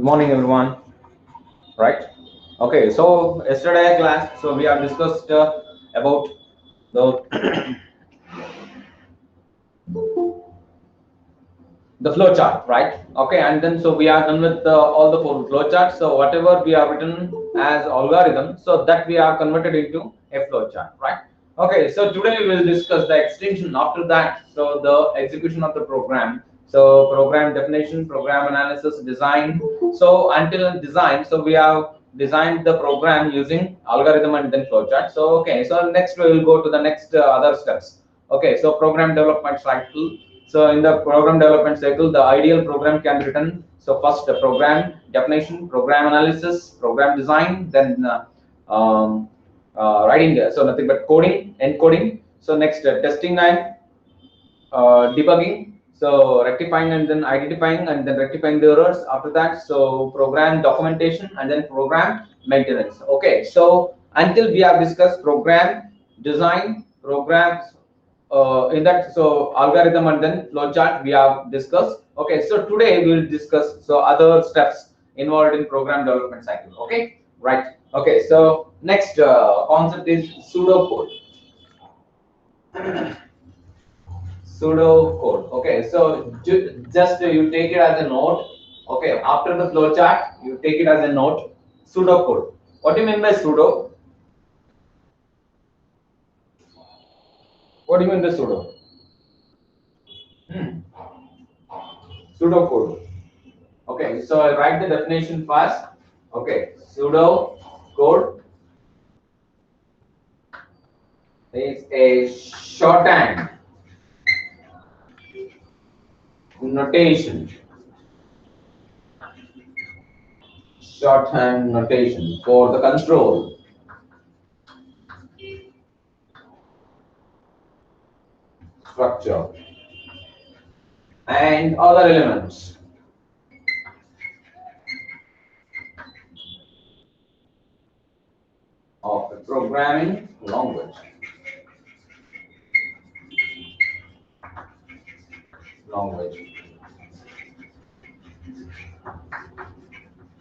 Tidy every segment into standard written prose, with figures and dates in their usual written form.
Good morning, everyone. Right? Okay. So yesterday class, so we have discussed about the the flow chart, right? Okay, and then so we are done with all the four flow charts. So whatever we have written as algorithm, so that we are converted into a flow chart, right? Okay, so today we will discuss the extension. After that, so the execution of the program. So program definition, program analysis, design. So until design, so we have designed the program using algorithm and then flow chart. So okay, so next we will go to the next other steps. Okay, so program development cycle. So in the program development cycle, the ideal program can be written. So first, the program definition, program analysis, program design, then writing. So nothing but coding, encoding. So next, testing and debugging. So rectifying and then identifying and then rectifying the errors. After that, so program documentation and then program maintenance. Okay. So until we have discussed program design, programs in that, so algorithm and then flowchart we have discussed. Okay, so today we will discuss so other steps involved in program development cycle. Okay, right. Okay, so next concept is pseudocode. Pseudocode. Okay, so just you take it as a note. Okay, after the flowchart you take it as a note. Pseudocode. What do you mean by pseudo? What do you mean by pseudo? Pseudocode. Okay, so I'll write the definition first. Okay, pseudo code is a shorthand notation. Shorthand notation for the control structure and other elements of the programming language.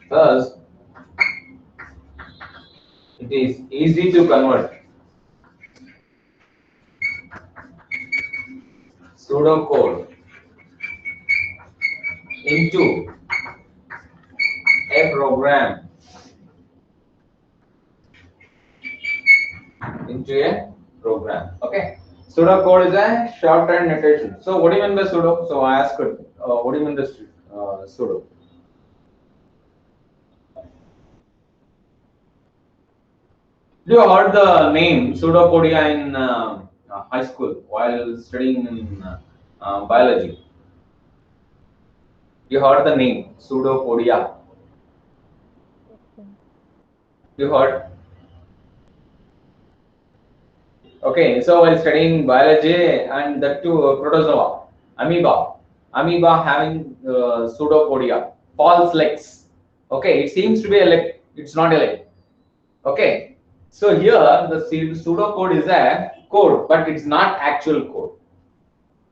Thus, it is easy to convert pseudocode into a program. Okay. Pseudocode is a shorthand notation. So what do you mean by pseudo? So I asked, what do you mean by pseudo? Do you heard the name pseudopodia in high school while studying in biology? You heard the name pseudopodia? You heard? Okay, so while studying biology and that too protozoa, amoeba having pseudopodia, false legs. Okay, it seems to be a leg, it's not a leg. Okay, so here the pseudocode is a code, but it's not actual code,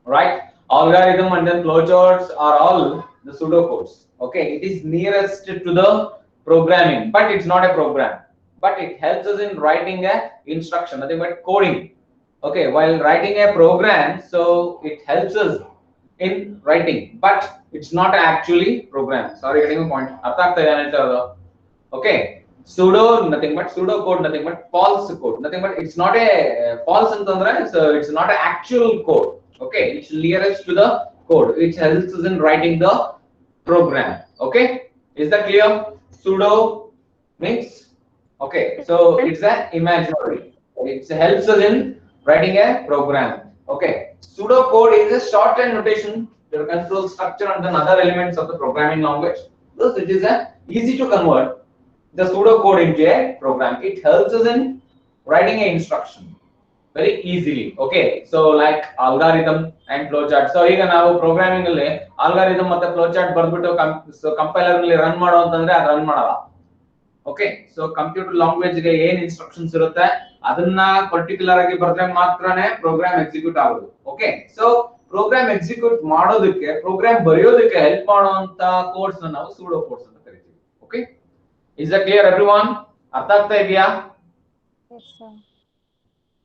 right? Algorithm and then flowcharts are all the pseudocodes. Okay, it is nearest to the programming, but it's not a program. But it helps us in writing a instruction, nothing but coding. Okay, while writing a program, so it helps us in writing, but it's not actually program. Sorry, getting a point. Okay, pseudo nothing but pseudocode, nothing but false code, nothing but it's not a false so it's not an actual code. Okay, it's nearest to the code. It helps us in writing the program. Okay, is that clear? Pseudo means okay, so it's an imaginary. It helps us in writing a program. Okay, pseudocode is a shorthand notation to control structure and then other elements of the programming language. Thus, it is a easy to convert the pseudocode into a program. It helps us in writing an instruction very easily. Okay, so like algorithm and flowchart. So ಈಗ ನಾವು programming ಅಲ್ಲಿ algorithm ಮತ್ತೆ flowchart ಬರ್ಬಿಟ್ಟು so compiler ನಲ್ಲಿ run ಮಾಡೋ ಅಂತಂದ್ರೆ ಅದು run ಮಾಡಲ್ಲ. Okay, so computer language ಗೆ ಏನು instructions ಇರುತ್ತೆ ಅದನ್ನ particular ಆಗಿ ಬರೆದ್ರೆ ಮಾತ್ರನೇ program execute ಆಗೋದು. Okay, so program execute ಮಾಡೋದಕ್ಕೆ program ಬರೆಯೋದಕ್ಕೆ help ಮಾಡುವಂತ codes ನಾವು pseudo codes ಅಂತ ಕರಿತೀವಿ. Okay, is that clear everyone? Artha agta idea? Yes, sir.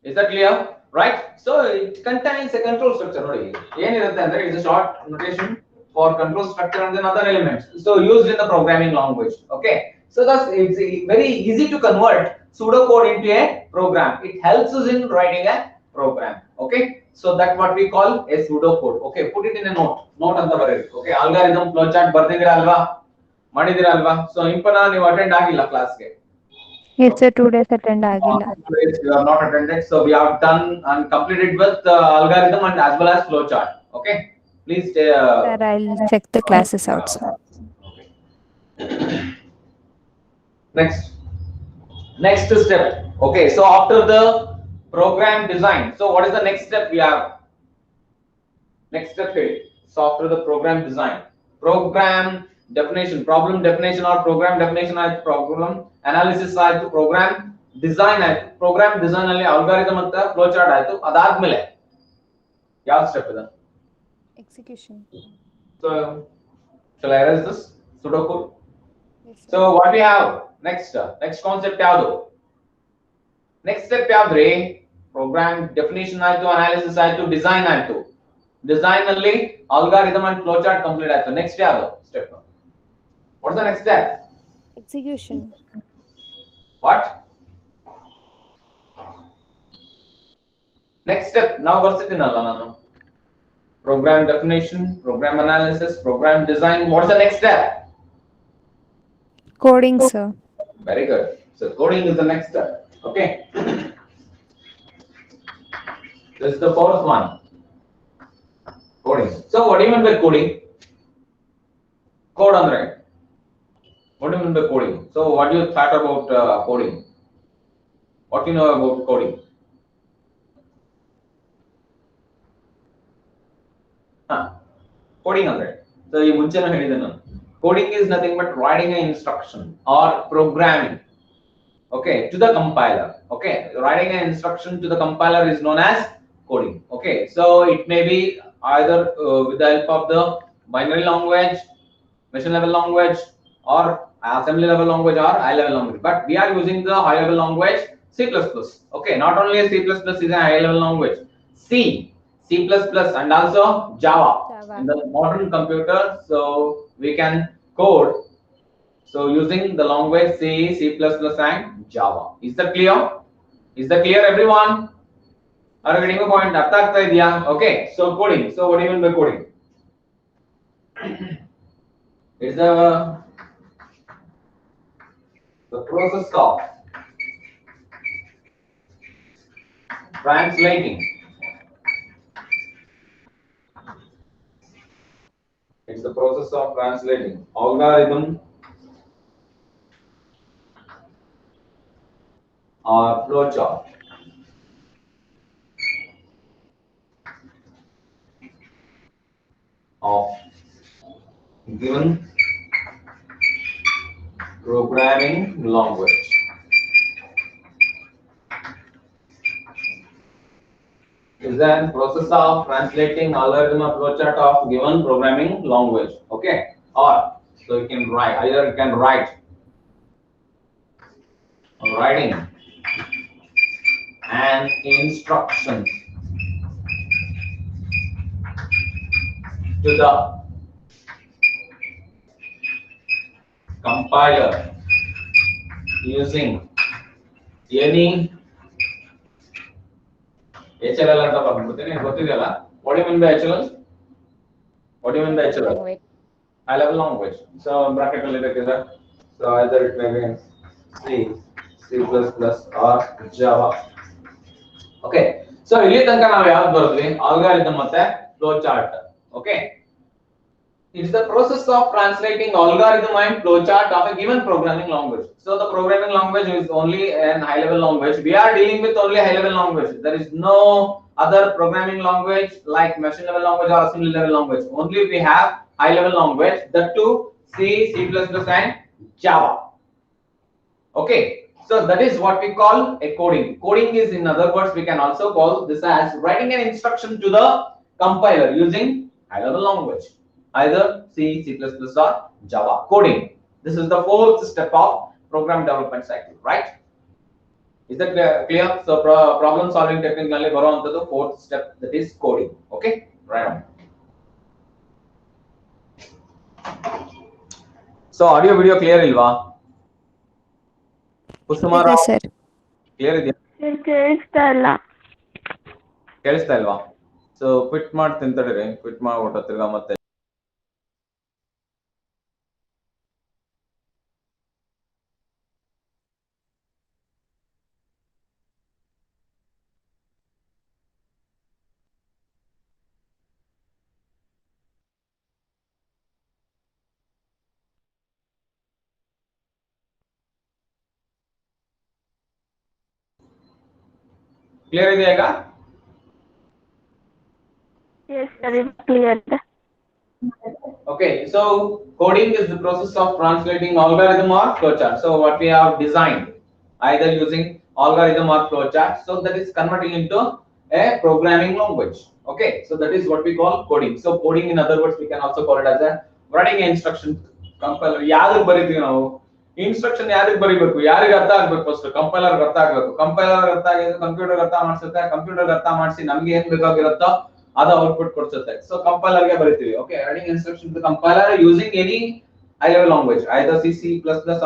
Is that clear? Right, so it contains a control structure. Nodi enirutte andre it is a short notation for control structure and then other elements, so used in the programming language. Okay, so thus it's very easy to convert pseudocode into a program. It helps us in writing a program. Okay, so that's what we call a pseudocode. Okay, put it in a note anta bareri. Okay, algorithm flowchart bardidira alva, madidira alva. So impana ನೀವು attend ಆಗಿಲ್ಲ class ಗೆ. Yes, sir. 2 days attend agilla. You have not attended, so we have done and completed with algorithm and as well as flowchart. Okay, please stay. Sir, I'll check the classes out, sir. Next step. Okay, so after the program design, so what is the next step we have? Next step here. So after the program design, program definition, problem definition or program definition ಆಯ್ತು, program analysis ಆಯ್ತು, program design ಆಯ್ತು. program design ಅಲ್ಲಿ algorithm ಅಂತ flow chart ಆಯ್ತು. ಅದಾದ್ಮೇಲೆ ಯಾವ step ಇದೆ? Execution. So shall I erase this pseudocode? Yes, sir. So what we have next concept ಯಾವುದು? next step ಯಾವ್ದ್ರಿ? program definition ಆಯ್ತು, analysis ಆಯ್ತು, design ಆಯ್ತು. design ಅಲ್ಲಿ algorithm and flowchart complete ಆಯ್ತು. next ಯಾವುದು step? What's the next step? Execution. What? Next step ನಾವು ಬರ್ಸಿದ್ದೀನಲ್ಲ ನಾನು. program definition, program analysis, program design. What's the next step? Coding, sir. Very good. So coding is the next step. Okay. This is the fourth one. Coding. So what do you mean by coding? Code andre. What do you mean by coding? So what do you thought about coding? What do you know about coding? Coding andre. So ಈ ಮುಂಚೆನೇ ಹೇಳಿದೆ ನಾನು. Coding is nothing but writing an instruction or programming. Okay, to the compiler. Okay, writing an instruction to the compiler is known as coding. Okay, so it may be either with the help of the binary language, machine level language, or assembly level language, or high level language. But we are using the high level language C++. Okay, not only C++ is a high level language, C++, and also Java. In the modern computer, so we can code. So using the language C, C++, and Java. Is that clear? Is that clear, everyone? Are you getting a point? Artha agta idea? Okay. So coding. So what do you mean by coding? It's the process of translating. It's the process of translating algorithm or flowchart of given programming language. Is the process of translating algorithm or flowchart of given programming language. Okay, or so you can write, either you can writing an instruction to the compiler using any HLL ಅಂತ ಬರ್ಬಿಡ್ತೀನಿ. ಗೊತ್ತಿದೆಯಲ್ಲ? What do you mean by HLL? What do you mean by HLL? High level language. So bracket ಅಲ್ಲಿ ಇರಕ್ಕೆ, so either it may be C, C++, or Java. Okay, so ಇಲ್ಲಿ ತನಕ ನಾವು ಯಾವ್ದು ಬರೆದ್ವಿ? algorithm ಮತ್ತೆ flowchart. Okay, it's the process of translating algorithm and flowchart of a given programming language. So the programming language is only an high level language. We are dealing with only high level language. There is no other programming language like machine level language or assembly level language. Only we have high level language, that too C, C++, and Java. Okay, so that is what we call a coding. Coding is, in other words, we can also call this as writing an instruction to the compiler using high level language, either C, C++, or Java. Coding. This is the fourth step of program development cycle, right? Is that clear? So problem solving technique nalli baruvanthadu fourth step, that is coding. Okay, right on. So audio video clear ilva? Kusuma ಇದೆ Rao sir. clear idea? ಕೇಳಿಸ್ತಾ ಇಲ್ಲ. ಕೇಳಿಸ್ತಾ ಇಲ್ವಾ? So quit ಮಾಡಿ ತಿಂತಡಿರಿ, quit ಮಾಡ್ಬಿಟ್ಟು ತಿರ್ಗಾ ಮತ್ತೆ clear ಇದೆಯಾ ಈಗ? Yes, sir, it's clear. Okay, so coding is the process of translating algorithm or flowchart. So what we have designed, either using algorithm or flowchart, so that is converting into a programming language. Okay, so that is what we call coding. So coding, in other words, we can also call it as a writing an instruction compiler. ಯಾರಿಗೆ ಬರೀತೀವಿ ನಾವು instruction? ಯಾರಿಗೆ ಬರೀಬೇಕು? ಯಾರಿಗೆ ಅರ್ಥ ಆಗ್ಬೇಕು? First compiler ಅರ್ಥ ಆಗ್ಬೇಕು. Compiler ಅರ್ಥ ಆಗಿದ್ರೆ ಕಂಪ್ಯೂಟರ್ ಅರ್ಥ ಮಾಡಿಸುತ್ತೆ. ಕಂಪ್ಯೂಟರ್ ಅರ್ಥ ಮಾಡಿಸಿ ನಮ್ಗೆ ಏನ್ ಬೇಕಾಗಿರುತ್ತೋ ಅದು ಔಟ್ಪುಟ್ ಕೊಡ್ಸುತ್ತೆ. ಸೊ ಕಂಪೈಲರ್ ಗೆ ಬರೀತೀವಿ. Okay, writing instruction to compiler using any high level language, either C, C++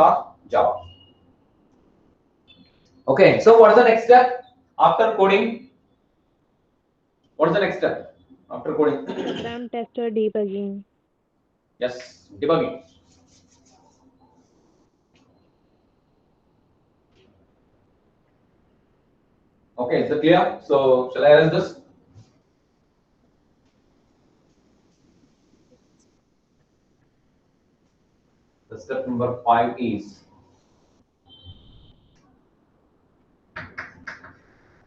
or Java. Okay, so what is the next step after coding? What is the next step after coding? Program test or debugging. Yes, debugging. Okay, is it clear? So shall I erase this? The step number 5 is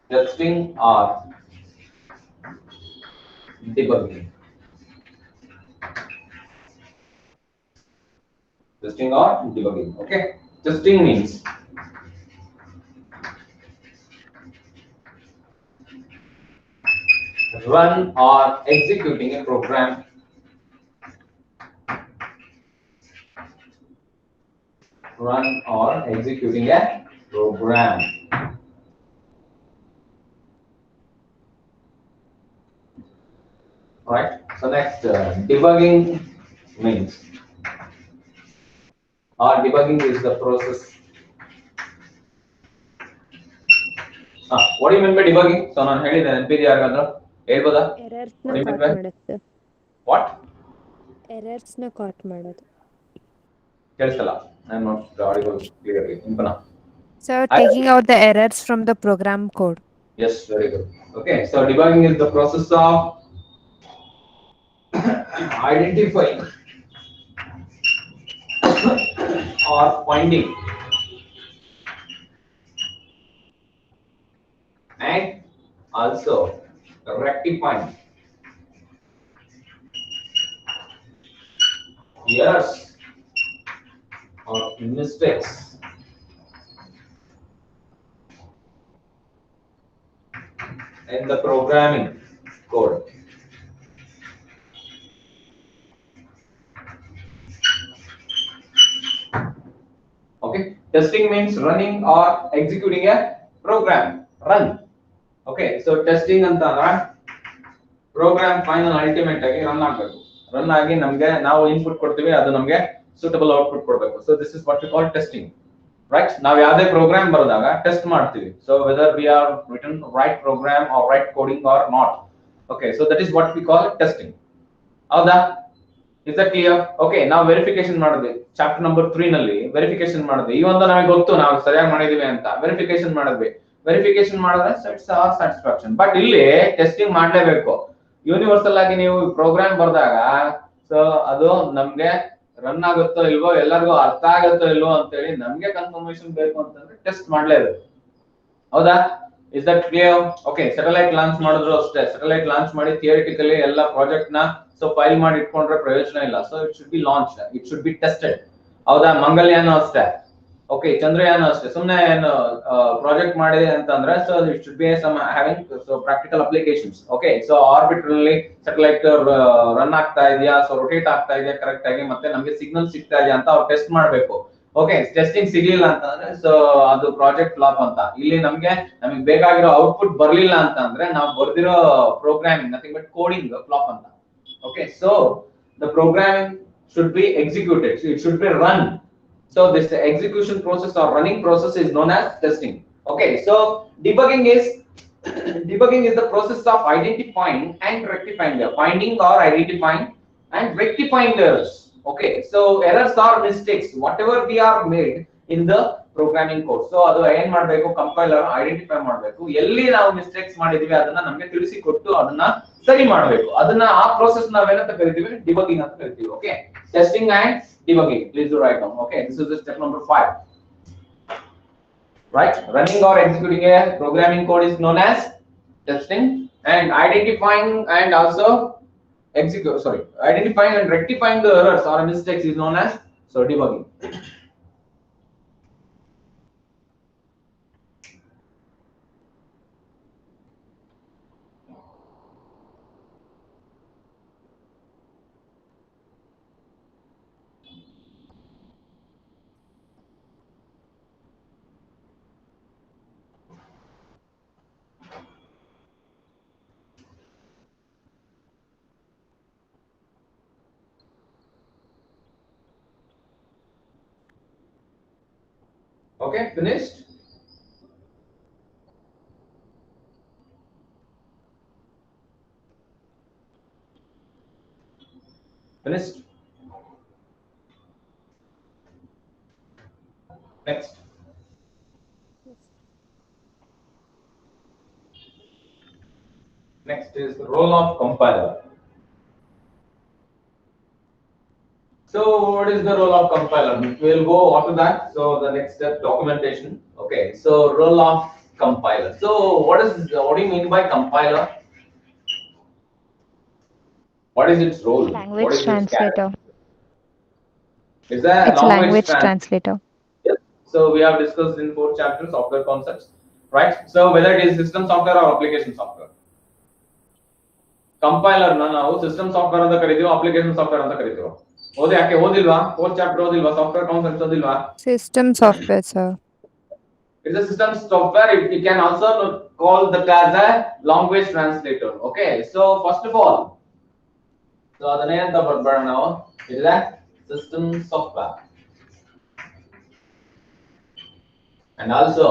testing or debugging. Testing or debugging. Okay, testing means run or executing a program right? So next, debugging means, or debugging is the process. What do you mean by debugging? So ನಾನು ಹೇಳಿದೆ, ನೆನಪಿದೆಯಾ ಯಾರಿಗಾದ್ರೂ? ಹೇಳ್ಬೋದಾ? Errors ನ ಕಾಟ್ ಮಾಡುತ್ತೆ. What? Errors ನ ಕಾಟ್ ಮಾಡೋದು. ಕೇಳಿಸಲ್ಲ. I am not audible clearly. Impana. So taking out the errors from the program code. Yes, very good. Okay, so debugging is the process of identifying or finding and also rectifying errors or mistakes in the programming code. Okay, testing means running or executing a program. Run. Okay, so testing ಅಂತಂದ್ರೆ program final ultimate ಆಗಿ run ಆಗಬೇಕು. Run ಆಗಿ ನಮಗೆ ನಾವು input ಕೊಡ್ತೀವಿ, ಅದು ನಮಗೆ suitable output ಕೊಡಬೇಕು. So this is what we call testing. Right? ನಾವು ಯಾವುದೇ program ಬರೆದಾಗ ಟೆಸ್ಟ್ ಮಾಡ್ತೀವಿ. So whether we are written right program or right coding or not. Okay, so that is what we call testing. ಹೌದಾ? Is that clear? Okay, ನಾವು verification ಮಾಡಿದ್ವಿ. Chapter number 3 ನಲ್ಲಿ verification ಮಾಡಿದ್ವಿ. ಈ ಒಂದು ನಮಗೆ ಗೊತ್ತು ನಾವು ಸರಿಯಾಗಿ ಮಾಡಿದೀವಿ ಅಂತ. ವೆರಿಫಿಕೇಶನ್ ಮಾಡಿದ್ವಿ. ವೆರಿಫಿಕೇಶನ್ ಮಾಡಿದ್ರೆ ಇಟ್ಸ್ ಆರ್ ಸ್ಯಾಟಿಸ್ಫ್ಯಾಕ್ಷನ್. ಬಟ್ ಇಲ್ಲಿ ಟೆಸ್ಟಿಂಗ್ ಮಾಡಲೇಬೇಕು. ಯೂನಿವರ್ಸಲ್ ಆಗಿ ನೀವು ಪ್ರೋಗ್ರಾಮ್ ಬರೆದಾಗ ಸೊ ಅದು ನಮ್ಗೆ ರನ್ ಆಗುತ್ತೋ ಇಲ್ವೋ, ಎಲ್ಲರಿಗೂ ಅರ್ಥ ಆಗುತ್ತೋ ಇಲ್ವೋ ಅಂತೇಳಿ ನಮ್ಗೆ ಕನ್ಫರ್ಮೇಶನ್ ಬೇಕು ಅಂತಂದ್ರೆ ಟೆಸ್ಟ್ ಮಾಡಲೇಬೇಕು. ಹೌದಾ? Is that clear? Okay, satellite launch ಮಾಡಿದ್ರು ಅಷ್ಟೇ. ಸ್ಯಾಟಲೈಟ್ ಲಾಂಚ್ ಮಾಡಿ ಥಿಯರಿಟಿಕಲಿ ಎಲ್ಲ ಪ್ರಾಜೆಕ್ಟ್ ನ ಸೊ ಫೈಲ್ ಮಾಡಿ ಇಟ್ಕೊಂಡ್ರೆ ಪ್ರಯೋಜನ ಇಲ್ಲ. So it should be launch, it should be tested. ಹೌದಾ? ಮಂಗಲ್ಯಾನ ಅಷ್ಟೇ. Okay, Chandrayaan ಅಷ್ಟೇ ಸುಮ್ಮನೆ ಏನು ಪ್ರಾಜೆಕ್ಟ್ ಮಾಡಿದೆ ಅಂತಂದ್ರೆ so it should be some having so practical applications. Okay, so arbitrarily satellite run ಆಗ್ತಾ ಇದೆಯಾ, ಸೊ ರೊಟೇಟ್ ಆಗ್ತಾ ಇದೆಯಾ ಕರೆಕ್ಟ್ ಆಗಿ, ಮತ್ತೆ ನಮಗೆ ಸಿಗ್ನಲ್ ಸಿಗ್ತಾ ಇದೆಯಾ ಅಂತ ಅವ್ರು ಟೆಸ್ಟ್ ಮಾಡಬೇಕು. ಓಕೆ, ಟೆಸ್ಟಿಂಗ್ ಸಿಗ್ಲಿಲ್ಲ ಅಂತಂದ್ರೆ ಸೊ ಅದು ಪ್ರಾಜೆಕ್ಟ್ ಫ್ಲಾಪ್ ಅಂತ. ಇಲ್ಲಿ ನಮಗೆ ಬೇಕಾಗಿರೋ ಔಟ್ಪುಟ್ ಬರ್ಲಿಲ್ಲ ಅಂತಂದ್ರೆ ನಾವು ಬರ್ದಿರೋ programming nothing but coding flop ಅಂತ. Okay, so the programming should be executed, so it should be run. So this execution process or running process is known as testing. Okay, so debugging is debugging is the process of identifying and rectifying the finding or identifying and rectifying the errors. Okay, so errors are mistakes whatever we are made in the programming code. So adu ಏನು ಮಾಡಬೇಕು, compiler identify ಮಾಡಬೇಕು, ಎಲ್ಲಿ ನಾವು mistakes ಮಾಡಿದೀವಿ ಅದನ್ನ ನಮಗೆ ತಿಳಿಸಿ ಕೊಟ್ಟು ಅದನ್ನ ಸರಿ ಮಾಡಬೇಕು. ಅದನ್ನ ಆ ಪ್ರೋಸೆಸ್ ನಾವೇನಂತ ಕರಿತೀವಿ, ಡಿಬಗಿಂಗ್ ಅಂತ ಕರಿತೀವಿ. Okay, testing and debugging, please do write down. Okay, this is the step number 5. Right, running or executing a programming code is known as testing, and identifying and also identifying and rectifying the errors or mistakes is known as debugging. Okay, finished? Finished? Next. Next is the role of compiler. So what is the role of compiler? We'll go after that. So the next step, documentation. Okay, so role of compiler. So what do you mean by compiler? What is its role? Language what is translator. Is that It's a language translator. Yes. So we have discussed in 4 chapters software concepts, right? So whether it is system software or application software, compiler na ನಾವು system software ಅಂತ ಕರೀತೀವಿ, application software ಅಂತ ಕರೀತೀವಿ. ಓದಿ ಯಾಕೆ ಓದಿಲ್ವಾ? 4 chapter ಓದಿಲ್ವಾ? Software concepts ಓದಿಲ್ವಾ? System software, sir. It's a system software. You can also call the as a language translator. Okay, so first of all, so ಅದನ್ನೇ ಅಂತ ಬರ್ಬೇಡ ನಾವು, it is a system software and also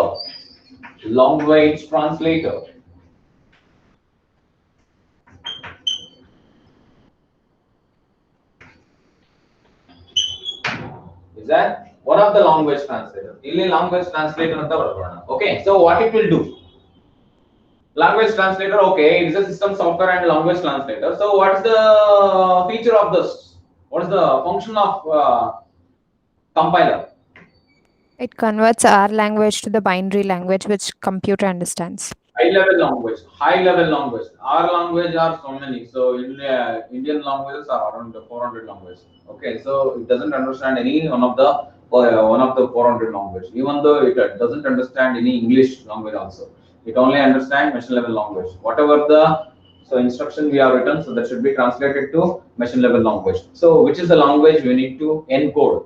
language translator. Is that one of the language translator? Illi language translator anta barboda. Okay, so what it will do? Language translator, okay, it is a system software and language translator. So what is the feature of this? What is the function of compiler? It converts our language to the binary language which computer understands. High level language. Our language are so many. So Indian languages are around 400 languages. Okay, so it doesn't understand any one of the 400 language. Even though it doesn't understand any English language also, it only understands machine level language. Whatever the instruction we have written, so that should be translated to machine level language. So which is the language we need to encode?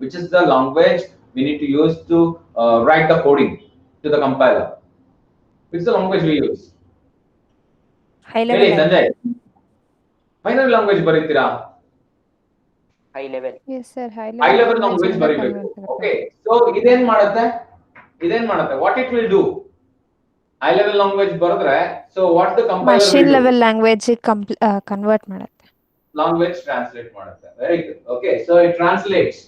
Which is the language we need to use to write the coding to the compiler? Which is the language we use? High level. Sanjay, binary language ಬರೀತೀರಾ? High level. Yes, sir. High level language ಬರೀಬೇಕು. Okay, so ಇದೇನ್ ಮಾಡುತ್ತೆ? What it will do? High level language ಬರೆದ್ರೆ, so what the compiler machine will level do? language convert ಮಾಡುತ್ತೆ. Language translate ಮಾಡುತ್ತೆ. Very good. Okay, so it translates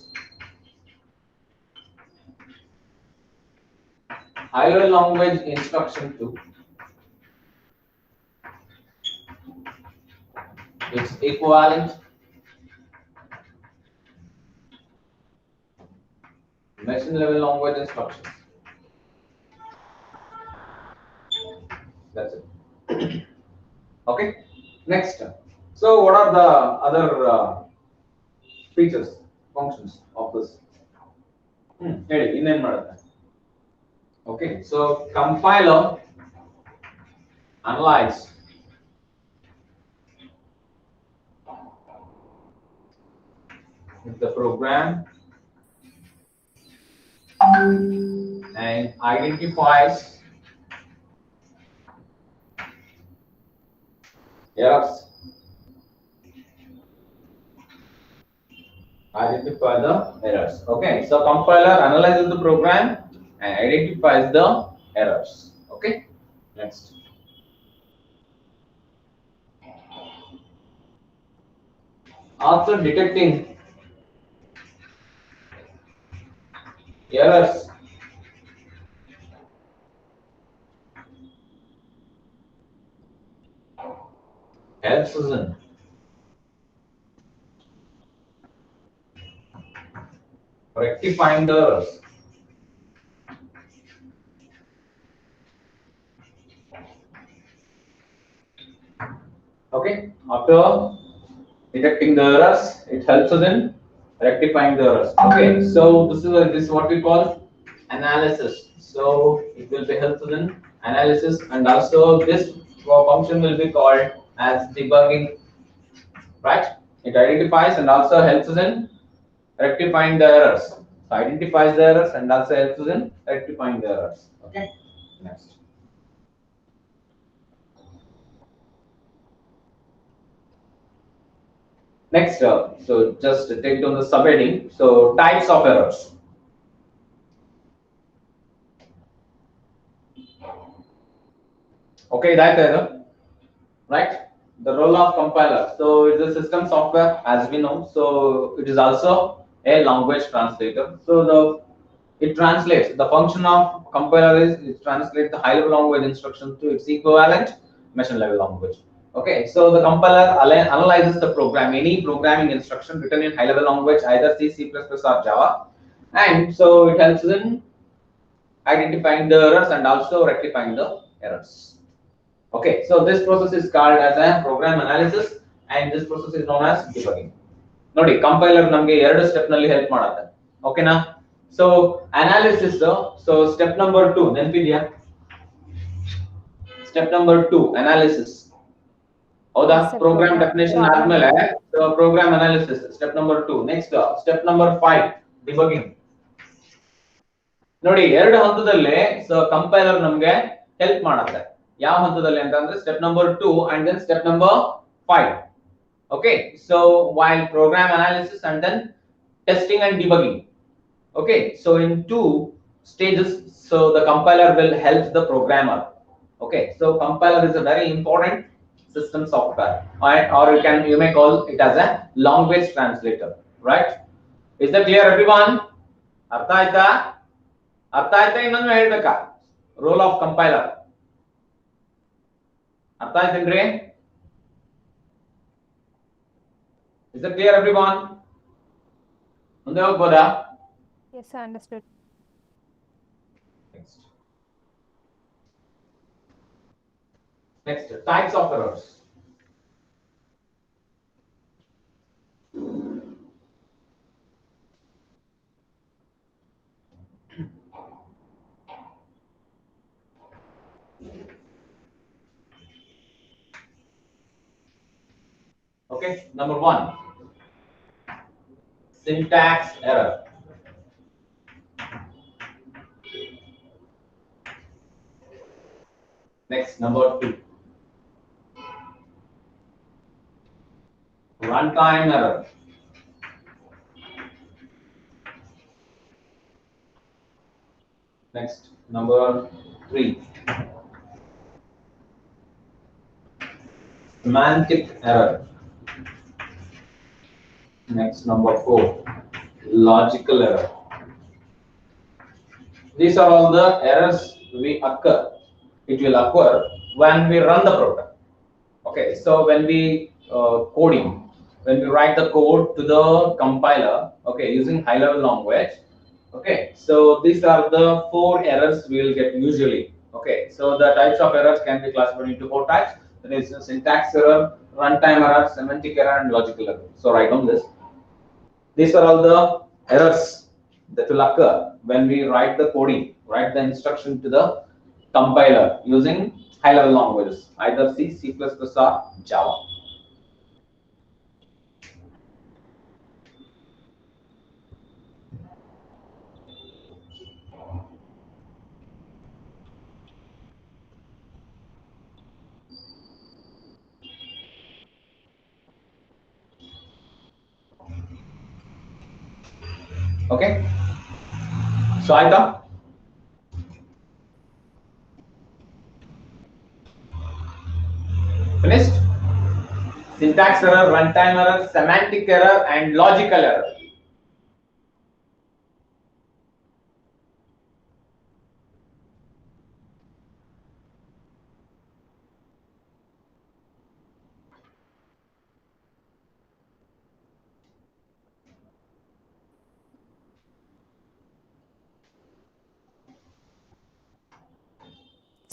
high level language instruction to its equivalent machine level language instructions. That's it. Okay, next. So what are the other features, functions of this? ಹೇಳಿ ಇನ್ನೇನ್ ಮಾಡುತ್ತೆ. Okay, so compiler analyze the program and identifies errors. Identify the errors. Okay, so compiler analyzes the program and identifies the errors. Okay, next. After detecting errors, helps us in rectifying the errors. Okay, after detecting the errors, it helps us in rectifying the errors. Okay, so this is what we call analysis. So it will be helps us in analysis, and also this function will be called as debugging, right? It identifies and also helps us in rectifying the errors. So identifies the errors and also helps us in rectifying the errors. Okay, next. Next, so just take down the subheading. So types of errors. Okay, that error, right? The role of compiler. So it's a system software, as we know. So it is also a language translator. So it translates. The function of compiler is it translates the high-level language instruction to its equivalent machine-level language. Okay, so the compiler analyzes the program, any programming instruction written in high-level language, either C, C++, or Java, and so it helps in identifying the errors and also rectifying the errors. Okay, so this process is called as a program analysis, and this process is known as debugging. ನೋಡಿ compiler ನಮಗೆ ಎರಡು step ನಲ್ಲಿ help ಮಾಡುತ್ತೆ. ಓಕೆನಾ? So analysis, so step number 2 ನೆನಪಿದೆಯಾ? Step number 2 analysis. ಹೌದಾ? Program definition ಆದ್ಮೇಲೆ program analysis step number 2. Next step number 5 debugging. ನೋಡಿ ಎರಡು ಹಂತದಲ್ಲಿ ಸೊ ಕಂಪೈಲರ್ ನಮಗೆ ಹೆಲ್ಪ್ ಮಾಡುತ್ತೆ. ಯಾವ ಹಂತದಲ್ಲಿ ಅಂತಂದ್ರೆ step number 2 and then step number 5. Okay, so while program analysis and then testing and debugging. Okay, so in 2 stages, so the compiler will help the programmer. Okay, so compiler is a very important system software, or you may call it as a language translator, right? Is that clear, everyone? Artha aita? Artha aita innonu helbeka? Role of compiler. Artha aitendre? Is that clear, everyone? Munde hogboda? Yes, I understood. Next, types of errors. Okay, number 1, syntax error. Next, number 2, runtime error. Next, number 3, semantic error. Next, number 4, logical error. These are all the errors it will occur when we run the program. Okay, so when we when we write the code to the compiler, okay, using high level language. Okay, so these are the 4 errors we will get usually. Okay, so the types of errors can be classified into 4 types. That is syntax error, runtime error, semantic error, and logical error. So write down this. These are all the errors that will occur when we write the coding, write the instruction to the compiler using high-level languages, either C, C++, or Java. Okay, so Aita, finished? Syntax error, runtime error, semantic error, and logical error.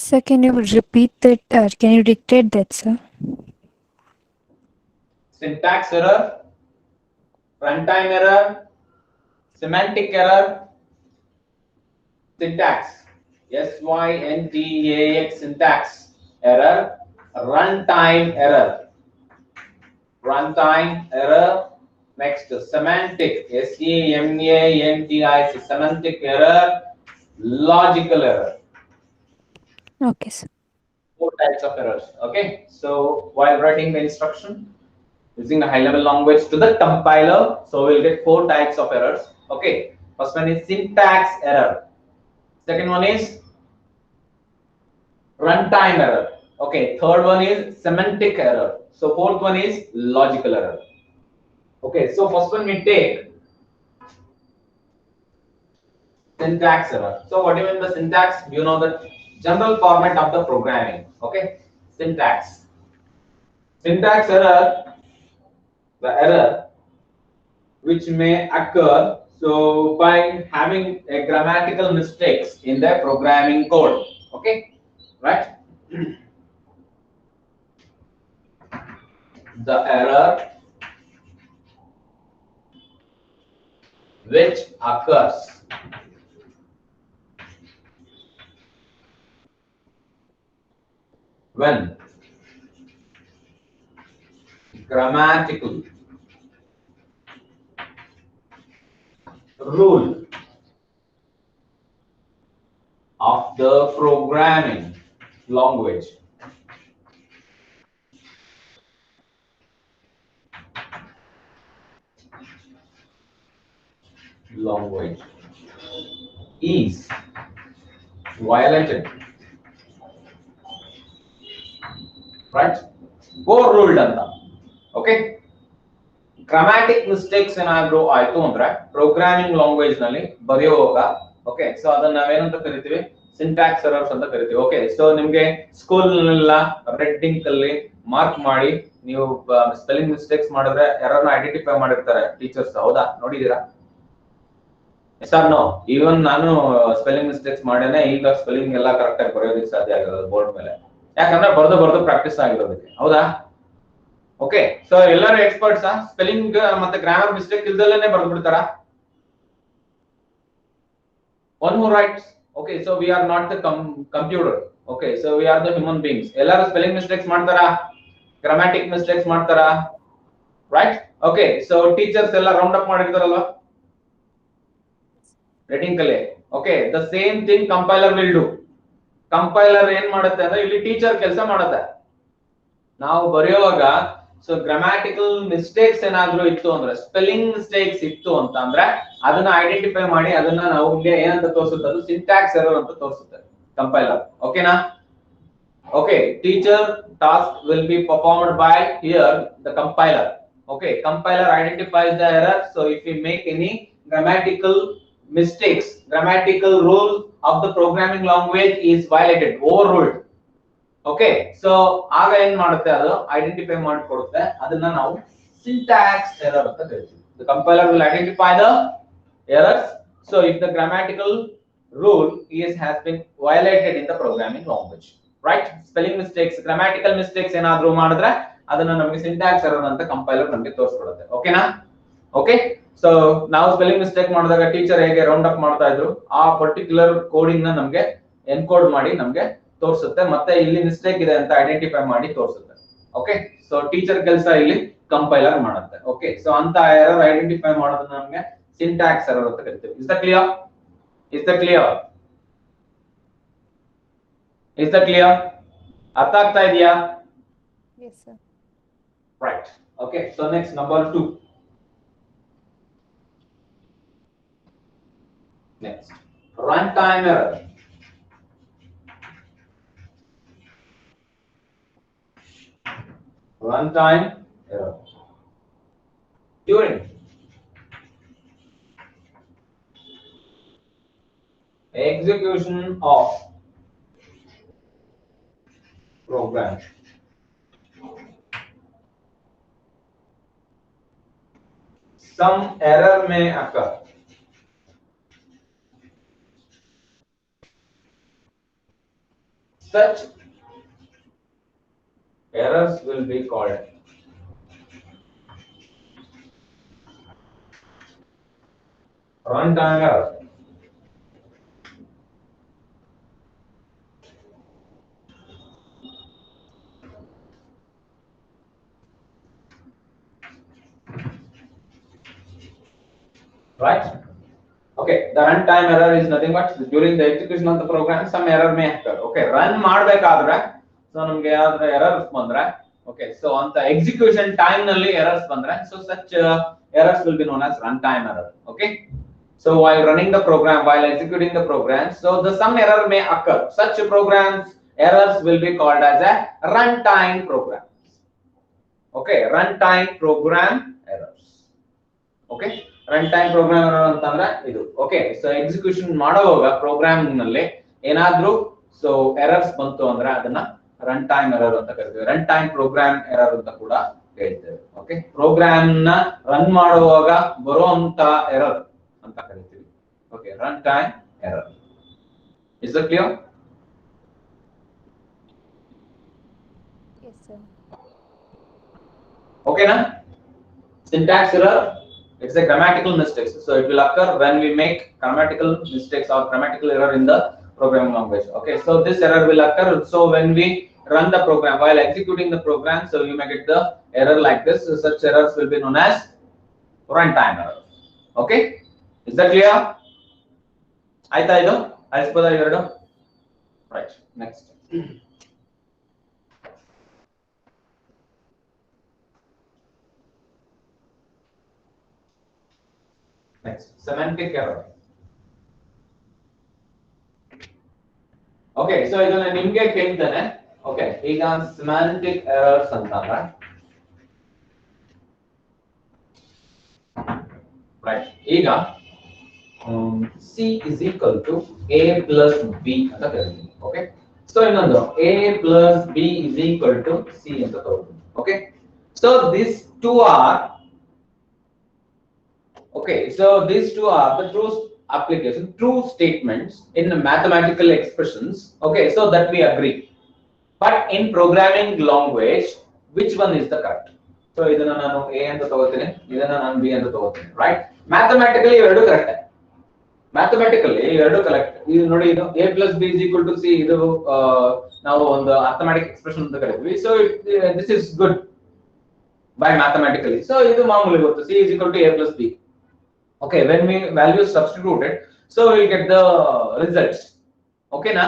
Sir, can you repeat that? Can you dictate that, sir? Syntax error, runtime error, semantic error, syntax, syntax, syntax error, runtime error, next semantic, semantic error, logical error. Okay, sir. 4 types of errors. Okay, so while writing the instruction using a high-level language to the compiler, so we'll get 4 types of errors. Okay, first one is syntax error. Second one is runtime error. Okay, third one is semantic error. So fourth one is logical error. Okay, so first one we take syntax error. So what do you mean by syntax? You know the general format of the programming. Okay, syntax. Syntax error, the error which may occur so by having a grammatical mistakes in the programming code. Okay, right? The error which occurs when grammatical rule of the programming language is violated, right? Overruled anta. Okay, grammatic mistakes ಏನಾದ್ರು ಆಯ್ತು ಅಂದ್ರೆ programming language ನಲ್ಲಿ ಬರೆಯುವಾಗ, okay, so ಅದನ್ನ ನಾವೇನಂತ ಕರಿತೀವಿ, syntax errors ಅಂತ ಕರಿತೀವಿ. ಓಕೆ, ಸೊ ನಿಮ್ಗೆ ಸ್ಕೂಲ್ ನಲ್ಲೆಲ್ಲ ರೆಡ್ ಇಂಕ್ ಅಲ್ಲಿ ಮಾರ್ಕ್ ಮಾಡಿ ನೀವು ಸ್ಪೆಲ್ಲಿಂಗ್ ಮಿಸ್ಟೇಕ್ಸ್ ಮಾಡಿದ್ರೆ ಎರರ್ನ ಐಡೆಂಟಿಫೈ ಮಾಡಿರ್ತಾರೆ ಟೀಚರ್ಸ್. ಹೌದಾ, ನೋಡಿದೀರಾ? ಸರ್ ನೋ, ಈವನ್ ನಾನು ಸ್ಪೆಲ್ಲಿಂಗ್ ಮಿಸ್ಟೇಕ್ಸ್ ಮಾಡೇನೆ ಈಗ ಸ್ಪೆಲ್ಲಿಂಗ್ ಎಲ್ಲ ಕರೆಕ್ಟ್ ಆಗಿ ಬರೆಯೋದಕ್ಕೆ ಸಾಧ್ಯ ಆಗಿರೋದು ಬೋರ್ಡ್ ಮೇಲೆ, ಯಾಕಂದ್ರೆ ಬರ್ದು ಪ್ರಾಕ್ಟೀಸ್ ಆಗಿರೋದಕ್ಕೆ. ಹೌದಾ? ಓಕೆ, ಸೊ ಎಲ್ಲರೂ ಎಕ್ಸ್ಪರ್ಟ್ಸ್ ಸ್ಪೆಲ್ಲಿಂಗ್ ಮತ್ತೆ ಗ್ರಾಮರ್ ಮಿಸ್ಟೇಕ್ ಇಲ್ದಲ್ಲೇ ಬರ್ದು ಬಿಡ್ತಾರ? One who rights. Okay, so we are not the computer. Okay, so we are the human beings. ಎಲ್ಲರೂ ಸ್ಪೆಲ್ಲಿಂಗ್ ಮಿಸ್ಟೇಕ್ಸ್ ಮಾಡ್ತಾರಾ? ಗ್ರಾಮ್ಯಾಟಿಕ್ ಮಿಸ್ಟೇಕ್ಸ್ ಮಾಡ್ತಾರಾ? ರೈಟ್? ಓಕೆ, ಸೊ ಟೀಚರ್ಸ್ ಎಲ್ಲ round up ಮಾಡಿರ್ತಾರಲ್ವಾ rating ಕಲೆ. Okay, the same thing compiler will do. Compiler ಏನ್ ಮಾಡುತ್ತೆ ಅಂದ್ರೆ ಇಲ್ಲಿ teacher ಕೆಲಸ ಮಾಡುತ್ತೆ. ನಾವು ಬರೆಯುವಾಗ ಸೊ ಗ್ರಾಮ್ಯಾಟಿಕಲ್ ಮಿಸ್ಟೇಕ್ಸ್ ಏನಾದ್ರು ಇತ್ತು ಅಂದ್ರೆ, ಸ್ಪೆಲ್ಲಿಂಗ್ ಮಿಸ್ಟೇಕ್ಸ್ ಇತ್ತು ಅಂತ ಅಂದ್ರೆ ಅದನ್ನ ಐಡೆಂಟಿಫೈ ಮಾಡಿ ಅದನ್ನ ನಾವು ಏನಂತ ತೋರಿಸುತ್ತೆ, ಅದು ಸಿಂಟ್ಯಾಕ್ಸ್ ಎರರ್ ಅಂತ ತೋರಿಸುತ್ತೆ ಕಂಪೈಲರ್. ಓಕೆನಾ? Okay, teacher task will be performed by here the compiler. Okay, compiler identifies the error. So if you make any grammatical mistakes, grammatical rule of the programming language is violated, overruled. Okay, so ಆಗ ಏನ್ ಮಾಡುತ್ತೆ, ಅದು identify ಮಾಡಿ ಕೊಡುತ್ತೆ. ಅದನ್ನ ನಾವು syntax error ಅಂತ ಕರಿತೀವಿ. The compiler will identify the errors. So if the grammatical rule has been violated in the programming language, right? Spelling mistakes, grammatical mistakes ಏನಾದ್ರು ಮಾಡಿದ್ರೆ ಅದನ್ನ ನಮಗೆ ಸಿಂಟ್ಯಾಕ್ಸ್ ಎರರ್ ಅಂತ ಕಂಪೈಲರ್ ನಮಗೆ ತೋರಿಸ್ಕೊಡುತ್ತೆ. ಓಕೆನಾ? ಓಕೆ ಸೊ ನಾವು ಸ್ಪೆಲ್ಲಿಂಗ್ ಮಿಸ್ಟೇಕ್ ಮಾಡಿದಾಗ ಟೀಚರ್ ಹೇಗೆ ರೌಂಡ್ ಅಪ್ ಮಾಡ್ತಾ ಇದ್ರು ಆ ಪರ್ಟಿಕ್ಯುಲರ್ ಕೋಡಿಂಗ್ ನ ನಮಗೆ ಎನ್ಕೋಡ್ ಮಾಡಿ ನಮಗೆ ತೋರಿಸುತ್ತೆ, ಮತ್ತೆ ಇಲ್ಲಿ ಮಿಸ್ಟೇಕ್ ಇದೆ ಅಂತ ಐಡೆಂಟಿಫೈ ಮಾಡಿ ತೋರಿಸುತ್ತೆ. ಓಕೆ ಸೊ ಟೀಚರ್ ಕೆಲಸ ಇಲ್ಲಿ ಕಂಪೈಲರ್ ಮಾಡುತ್ತೆ. ಓಕೆ ಸೊ ಅಂತ ಎರರ್ ಐಡೆಂಟಿಫೈ ಮಾಡೋದನ್ನ ನಮಗೆ ಸಿಂಟ್ಯಾಕ್ಸ್ ಎರರ್ ಅಂತ ಕರಿತೀವಿ. Is the clear? Is the clear? Is the clear? ಅರ್ಥ ಆಗ್ತಾ ಇದೆಯಾ? Yes, sir. Right. Okay. So next, number 2. Next, runtime error. Runtime error during execution of program. Some error may occur. Such errors will be called runtime error. Right? Okay, the runtime error is nothing but during the execution of the program some error may occur. Okay, run ಮಾಡಬೇಕಾದ್ರೆ so ನಮಗೆ ಯಾವ್ದಾದ್ರು errors ಬಂದ್ರೆ okay so ಅಂತ execution time ನಲ್ಲಿ errors ಬಂದ್ರೆ so such errors will be known as runtime error. Okay, so while running the program, while executing the program, so the some error may occur. Such programs errors will be called as a runtime programs. Okay, runtime program errors. Okay, runtime program error ಅಂತಂದ್ರೆ ಇದು. Okay so execution ಮಾಡುವಾಗ programming ನಲ್ಲಿ ಏನಾದ್ರೂ so errors ಬಂತು ಅಂದ್ರೆ ಅದನ್ನ run time error ಅಂತ ಕರಿತೀವಿ. ರನ್ ಟೈಮ್ ಪ್ರೋಗ್ರಾಮ್ ಎರರ್ ಅಂತ ಕೂಡ ಹೇಳ್ತೇವೆ. ಓಕೆ, ಪ್ರೋಗ್ರಾಮ್ ನ ರನ್ ಮಾಡುವಾಗ ಬರುವಂತ ಎರರ್ ಅಂತ ಕರಿತೀವಿ. Okay, run time error. Is it clear? Yes, sir. Okay na? Syntax error, it's a grammatical mistake, so it will occur when we make grammatical mistakes or grammatical error in the programming language. Okay, so this error will occur so when we run the program, while executing the program, so you may get the error like this. So such errors will be known as runtime error. Okay, is that clear? ಆಯ್ತಾ ಇದು? ಅಳಿಸ್ಬೋದಾ ಇವೆರಡು? Right, next. Next, semantic error. Okay, so ಇದನ್ನ ನಿಮಗೆ ಕೇಳ್ತಾನೆ. Okay, ಈಗ semantic errors ಅಂತಂದ್ರೆ right, ಈಗ C is equal to A plus B ಅಂತ ಕರೀತೀವಿ. Okay, so ಇನ್ನೊಂದು A plus B is equal to C ಅಂತ ತಗೊಳ್ತೀವಿ. Okay, so these two are okay, so these two are the true application, true statements in the mathematical expressions. Okay, so that we agree. But in programming language, which one is the correct? So ಇದನ್ನ ನಾನು A ಅಂತ ತಗೋತೀನಿ, ಇದನ್ನ ನಾನು B ಅಂತ ತಗೋತೀನಿ. Right? Mathematically ಎರಡು correct. Mathematically ಎರಡು ಕರೆಕ್ಟ್. ಇದು ನೋಡಿ, ಇದು A plus B is equal to C, ಇದು ನಾವು ಒಂದು arithmetic expression ಅಂತ ಕರೀತೀವಿ. So this is good by mathematically. So ಇದು ಮಾಮೂಲಿ ಗೊತ್ತು, C is equal to A plus B. Okay, when we values substituted, so we'll get the results. Okay na?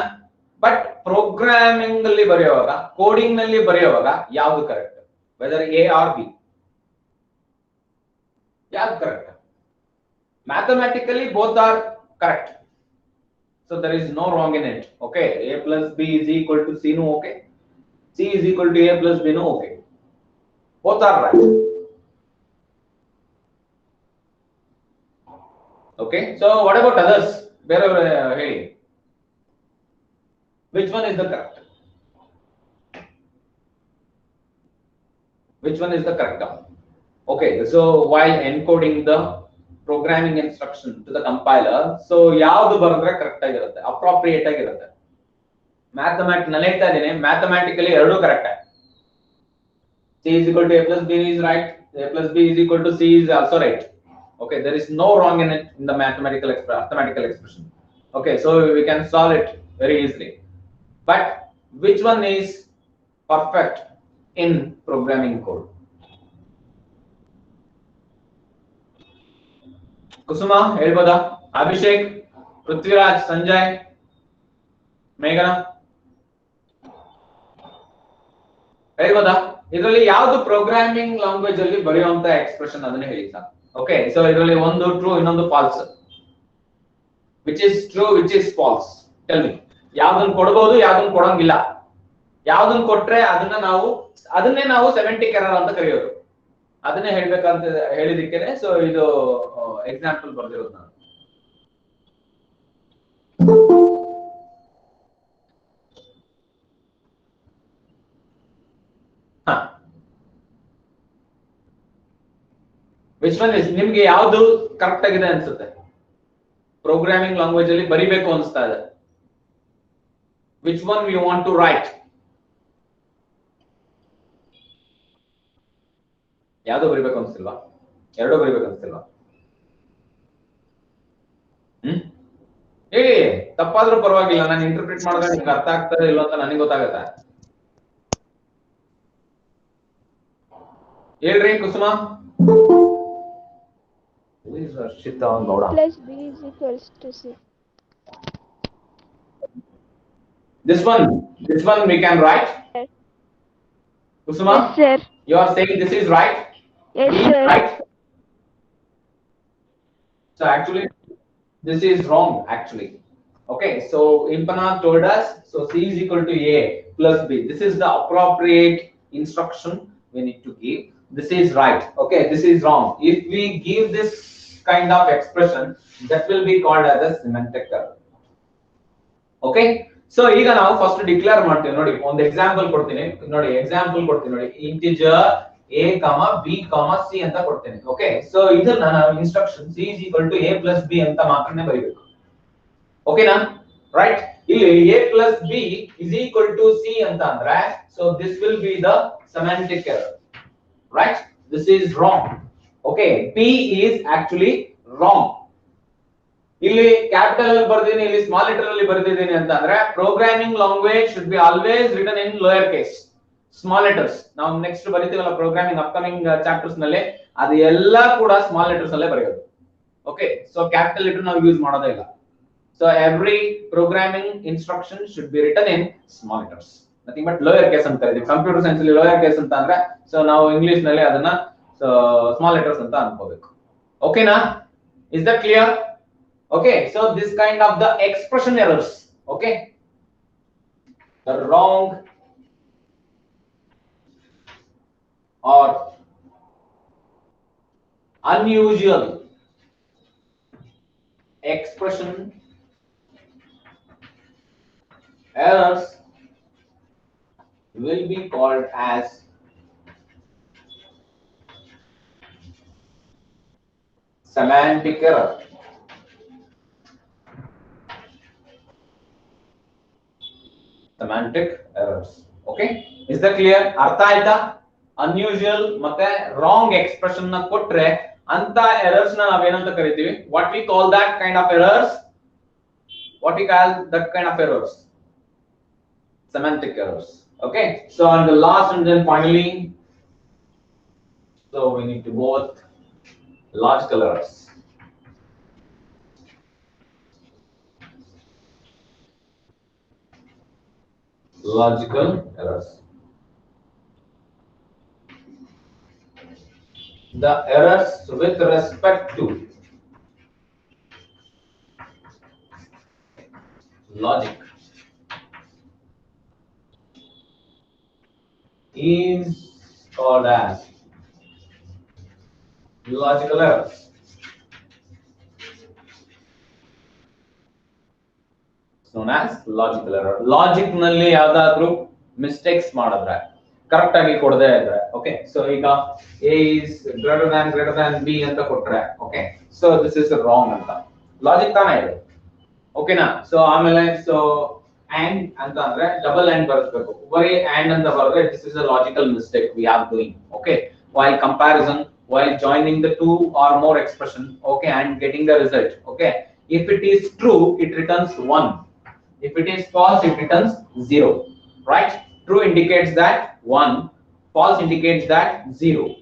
But programming ನಲ್ಲಿ ಬರೆಯುವಾಗ, coding ನಲ್ಲಿ ಬರೆಯುವಾಗ ಯಾವುದು correct? Whether A or B, ಯಾವುದು correct? Mathematically both are correct, so there is no wrong in it. Okay, A plus B is equal to C no okay, C is equal to A plus B no okay, both are right. Okay, so what about others? Wherever ಹೇಳಿ, which one is the correct? Which one is the correct one? Okay, so while encoding the programming instruction to the compiler, so ಯಾವುದು ಬರೆದ್ರೆ correct ಆಗಿರುತ್ತೆ, appropriate ಆಗಿರುತ್ತೆ. ನಲ್ಲಿ ಹೇಳ್ತಾ ಇದ್ದೀನಿ, mathematically ಎರಡು correct. C is equal to A plus B is right, A plus B is equal to C is also right. Okay, there is no wrong in it in the mathematical arithmetical expression. Okay, so we can solve it very easily. But which one is perfect in programming code? ಕುಸುಮ ಹೇಳ್ಬೋದಾ? ಅಭಿಷೇಕ್, ಪೃಥ್ವಿರಾಜ್, ಸಂಜಯ್, ಮೇಘನಾ ಹೇಳ್ಬೋದಾ? ಇದರಲ್ಲಿ ಯಾವುದು programming language ಅಲ್ಲಿ ಬರೆಯುವಂತ expression ಅದನ್ನ ಹೇಳಿ sir. Okay, so ಇದರಲ್ಲಿ ಒಂದು ಟ್ರೂ ಇನ್ನೊಂದು false. Which is true, which is false? Tell me. ಯಾವ್ದನ್ನ ಕೊಡಬಹುದು, ಯಾವ್ದನ್ನ ಕೊಡಂಗಿಲ್ಲ. ಯಾವ್ದನ್ನ ಕೊಟ್ರೆ ಅದನ್ನೇ ನಾವು ಸೆಮೆಂಟಿಕ್ ಎರರ್ ಅಂತ ಕರೆಯೋದು. ಅದನ್ನೇ ಹೇಳ್ಬೇಕಂತ ಹೇಳಿದಿಕ್ಕೇನೆ ಸೊ ಇದು ಎಕ್ಸಾಂಪಲ್ ಬರ್ದಿರೋದು ನಾನು. ವಿಚ್ ಒನ್ ಇಸ್, ನಿಮ್ಗೆ ಯಾವ್ದು ಕರೆಕ್ಟ್ ಆಗಿದೆ ಅನ್ಸುತ್ತೆ? ಪ್ರೋಗ್ರಾಮಿಂಗ್ ಲ್ಯಾಂಗ್ವೇಜ್ ಅಲ್ಲಿ ಬರಿಬೇಕು ಅನ್ಸ್ತಾ ಇದೆ. Which one you want to write? ಯಾವ್ದು ಬರಿಬೇಕು ಅನ್ಸ್ತಿಲ್ವಾ? ಎರಡೂ ಬರಿಬೇಕು ಅನ್ಸ್ತಿಲ್ವಾ? ಹೇಳಿ, ತಪ್ಪಾದ್ರೂ ಪರವಾಗಿಲ್ಲ, ನಾನು ಇಂಟರ್ಪ್ರಿಟ್ ಮಾಡಿದ್ರೆ ನಿಮ್ಗೆ ಅರ್ಥ ಆಗ್ತದೆ ಇಲ್ಲ ಅಂತ ನನಗೆ ಗೊತ್ತಾಗತ್ತೆ. ಹೇಳ್ರಿ ಕುಸುಮ. Plus B is equals to C. This one we can write. Yes. Kusuma, Yes, sir. you are saying this is right? Yes, B is sir. right? So actually, this is wrong actually. Okay, so Impana told us, so C is equal to A plus B. This is the appropriate instruction we need to give. This is right. Okay, this is wrong. If we give this kind of expression, that will be called as a semantic error. Okay, so ಈಗ ನಾವು first declare ಮಾಡ್ತೀವಿ ನೋಡಿ. ಒಂದು example ಕೊಡ್ತೀನಿ ನೋಡಿ, integer a, b, c ಅಂತ ಕೊಡ್ತೇನೆ. Okay, so ಇದನ್ನ ನಾವು instruction c is equal to a plus b ಅಂತ ಮಾತ್ರನೇ ಬರೀಬೇಕು. ಓಕೆನಾ? ರೈಟ್, ಇಲ್ಲಿ a plus b is equal to c ಅಂತ ಅಂದ್ರೆ so this will be the semantic error. Right, this is wrong. Okay, p is actually wrong. ಇಲ್ಲಿ capital ಅಲ್ಲಿ ಬರ್ದಿದ್ದೀನಿ, ಇಲ್ಲಿ ಸ್ಮಾಲ್ ಲೆಟರ್ ಅಲ್ಲಿ ಬರ್ದಿದ್ದೀನಿ ಅಂತ ಅಂದ್ರೆ programming language should be always written in lower case, small letters. ನಾವು next ಬರೀತೀವಲ್ಲ programming upcoming chapters ನಲ್ಲಿ, ಅದು ಎಲ್ಲ ಕೂಡ ಸ್ಮಾಲ್ ಲೆಟರ್ಸ್ ಅಲ್ಲೇ ಬರೆಯೋದು. ಓಕೆ, ಸೊ ಕ್ಯಾಪಿಟಲ್ ಲೆಟರ್ ನಾವು ಯೂಸ್ ಮಾಡೋದೇ ಇಲ್ಲ. So every programming instruction should be written in small letters, nothing but lower case ಅಂತ ಕರೀತೀವಿ. ಕಂಪ್ಯೂಟರ್ ಸೈನ್ಸ್ ಅಲ್ಲಿ ಲೋಯರ್ ಕೇಸ್ ಅಂತ ಅಂದ್ರೆ ಸೊ ನಾವು ಇಂಗ್ಲಿಷ್ ನಲ್ಲಿ ಅದನ್ನ ಸ್ಮಾಲ್ ಲೆಟರ್ಸ್ ಅಂತ ಅನ್ಕೋಬೇಕು. ಓಕೆನಾ? Is that clear? Okay, so this kind of the expression errors, okay, the wrong or unusual expression errors will be called as semantic error. Semantic errors. Okay, is that clear? ಅರ್ಥ ಆಯ್ತಾ? Unusual ಮತ್ತೆ wrong expression ನ ಕೊಟ್ರೆ ಅಂತ errors ನ ನಾವೇನಂತ ಕರಿತೀವಿ? What we call that kind of errors? What we call that kind of errors? Semantic errors. Okay, so on the last and then finally, so we need to go with logical errors. Logical errors. The errors with respect to logic is called as logical errors. Known as logical error. Logic ನಲ್ಲಿ ಯಾವ್ದಾದ್ರು mistakes ಮಾಡಿದ್ರೆ, correct ಆಗಿ ಕೊಡದೇ ಇದ್ರೆ, okay, so ಈಗ a is greater than b ಅಂತ ಕೊಟ್ರೆ, okay, so this is wrong ಅಂತ ಲಾಜಿಕ್ ತಾನೇ ಇದೆ. ಓಕೆನಾ? ಸೊ ಆಮೇಲೆ ಸೊ and ಅಂತ ಅಂದ್ರೆ ಡಬಲ್ and ಬರೆಸಬೇಕು. ವೈ and ಅಂತ ಬರೆದ್ರೆ this is a logical mistake we are doing. Okay, while comparison while joining the two or more expression, okay, and getting the result. Okay, if it is true, it returns 1. If it is false, it returns 0. Right? True indicates that 1, false indicates that 0.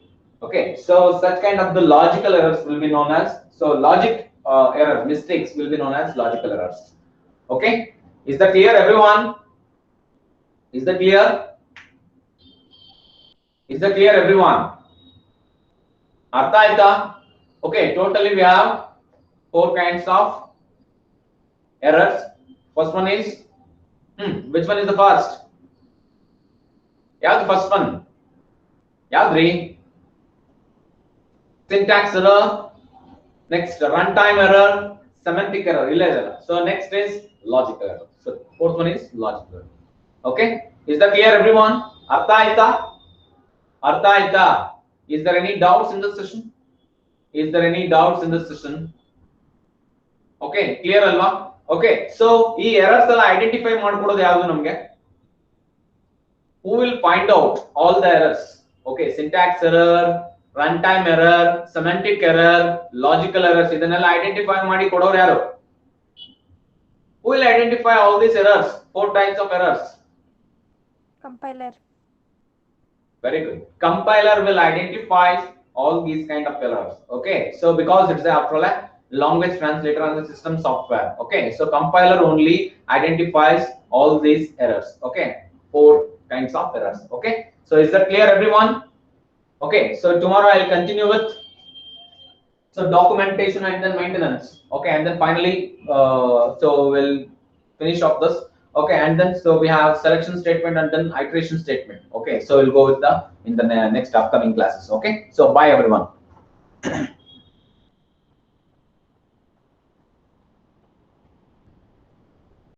Okay, so such kind of the logical errors will be known as, so logic error mistakes will be known as logical errors. Okay, is that clear, everyone? Is that clear? Is that clear, everyone? Artha aita? Okay, totally we have 4 kinds of errors. First one is, which one is the first? Yeah, the first one. Yeah, syntax error. Next, runtime error, semantic error. So next is logical error. So fourth one is logical error. Okay, is that clear, everyone? Artha aita? Artha aita? Is there any doubts in this session? Is there any doubts in this session? Okay, clear alva? Okay, so ee errors alla identify ಮಾಡ್ಕೊಳ್ಳೋದು ಯಾವುದು ನಮಗೆ? Who will find out all the errors? Okay, syntax error, runtime error, semantic error, logical errors, ಇದನ್ನೆಲ್ಲ identify ಮಾಡಿ ಕೊಡೋರು ಯಾರು? Who will identify all these errors? 4 types of errors. Compiler. Very good. Compiler will identify all these kind of errors. Okay, so because it's after all a language translator and the system software. Okay, so compiler only identifies all these errors. Okay, 4 kinds of errors. Okay, so is that clear, everyone? Okay, so tomorrow I'll continue with documentation and then maintenance. Okay, and then finally so we'll finish off this. Okay, and then so we have selection statement and then iteration statement. Okay, so we'll go with the in the next upcoming classes. Okay, so bye, everyone.